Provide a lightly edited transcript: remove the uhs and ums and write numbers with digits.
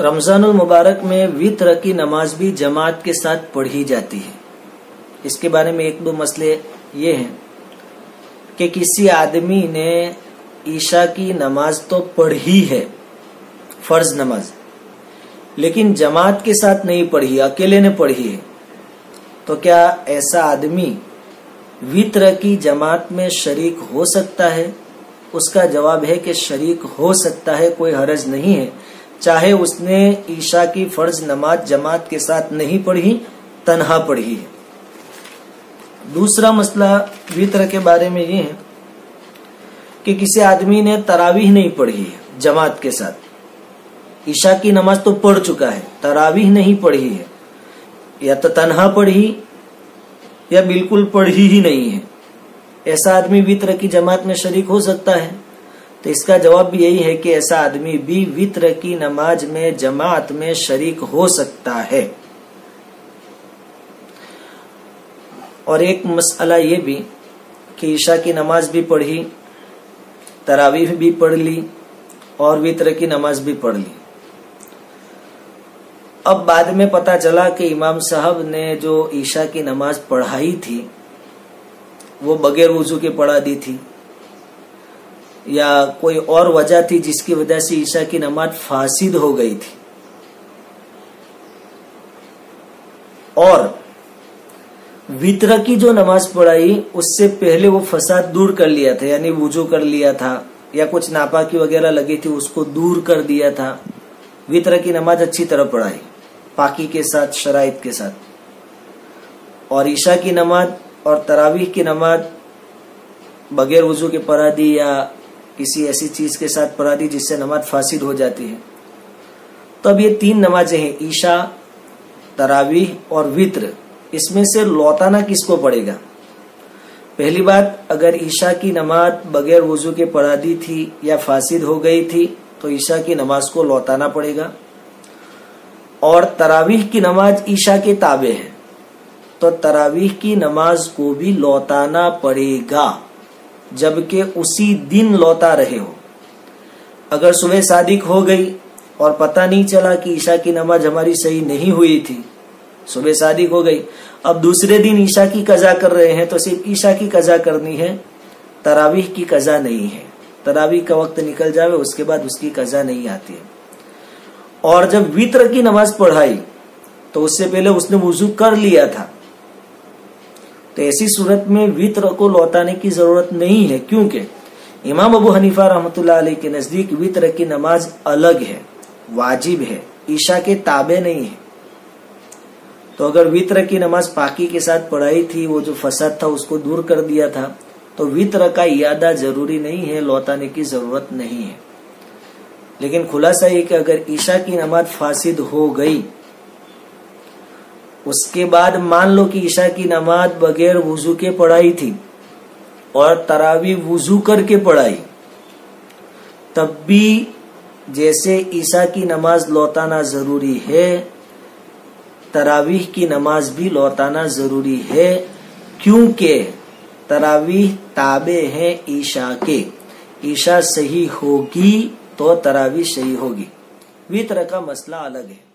रमजान मुबारक में वित्र की नमाज भी जमात के साथ पढ़ी जाती है। इसके बारे में एक दो मसले ये हैं कि किसी आदमी ने ईशा की नमाज तो पढ़ी है, फर्ज नमाज, लेकिन जमात के साथ नहीं पढ़ी, अकेले ने पढ़ी है, तो क्या ऐसा आदमी वित्र की जमात में शरीक हो सकता है? उसका जवाब है कि शरीक हो सकता है, कोई हरज नहीं है, चाहे उसने ईशा की फर्ज नमाज जमात के साथ नहीं पढ़ी, तन्हा पढ़ी है। दूसरा मसला वित्र के बारे में ये है कि किसी आदमी ने तरावीह नहीं पढ़ी है जमात के साथ, ईशा की नमाज तो पढ़ चुका है, तरावीह नहीं पढ़ी है, या तो तन्हा पढ़ी या बिल्कुल पढ़ी ही नहीं है, ऐसा आदमी वित्र की जमात में शरीक हो सकता है? तो इसका जवाब भी यही है कि ऐसा आदमी भी वित्र की नमाज में जमात में शरीक हो सकता है। और एक मसला ये भी कि ईशा की नमाज भी पढ़ी, तरावीह भी पढ़ ली और वित्र की नमाज भी पढ़ ली। अब बाद में पता चला कि इमाम साहब ने जो ईशा की नमाज पढ़ाई थी वो बगैर वुजू के पढ़ा दी थी, या कोई और वजह थी जिसकी वजह से ईशा की नमाज फासिद हो गई थी, और वित्र की जो नमाज पढ़ाई उससे पहले वो फसाद दूर कर लिया था, यानी वुजू कर लिया था या कुछ नापाकी वगैरह लगी थी उसको दूर कर दिया था, वित्र की नमाज अच्छी तरह पढ़ाई पाकी के साथ, शराइत के साथ। और ईशा की नमाज और तरावीह की नमाज बगैर वुजू के पढ़ा दी या किसी ऐसी चीज के साथ पढ़ा दी जिससे नमाज फासिद हो जाती है। तो अब ये तीन नमाजें हैं, ईशा, तरावीह और वित्र, इसमें से लौटाना किसको पड़ेगा? पहली बात, अगर ईशा की नमाज बगैर वुजू के पढ़ा दी थी या फासिद हो गई थी तो ईशा की नमाज को लौटाना पड़ेगा। और तरावीह की नमाज ईशा के ताबे है तो तरावीह की नमाज को भी लौटाना पड़ेगा, जबकि उसी दिन लौटा रहे हो। अगर सुबह सादिक हो गई और पता नहीं चला कि ईशा की नमाज हमारी सही नहीं हुई थी, सुबह सादिक हो गई, अब दूसरे दिन ईशा की कज़ा कर रहे हैं तो सिर्फ ईशा की कज़ा करनी है, तरावीह की कज़ा नहीं है। तरावीह का वक्त निकल जावे उसके बाद उसकी कज़ा नहीं आती है। और जब वित्र की नमाज पढ़ाई तो उससे पहले उसने वुजू कर लिया था, तो ऐसी सूरत में वित्र को लौटाने की जरूरत नहीं है, क्योंकि इमाम अबू हनीफा रहमतुल्लाह अलैह के नजदीक वित्र की नमाज अलग है, वाजिब है, ईशा के ताबे नहीं है। तो अगर वित्र की नमाज पाकी के साथ पढ़ाई थी, वो जो फसाद था उसको दूर कर दिया था, तो वित्र का इयादा जरूरी नहीं है, लौटाने की जरूरत नहीं है। लेकिन खुलासा ये कि अगर ईशा की नमाज फासिद हो गई, उसके बाद मान लो कि ईशा की नमाज बगैर वुजू के पढ़ाई थी और तरावीह वुजू करके पढ़ाई, तब भी जैसे ईशा की नमाज लौटाना जरूरी है, तरावीह की नमाज भी लौटाना जरूरी है, क्योंकि तरावीह ताबे हैं ईशा के। ईशा सही होगी तो तरावीह सही होगी, वित्र का मसला अलग है।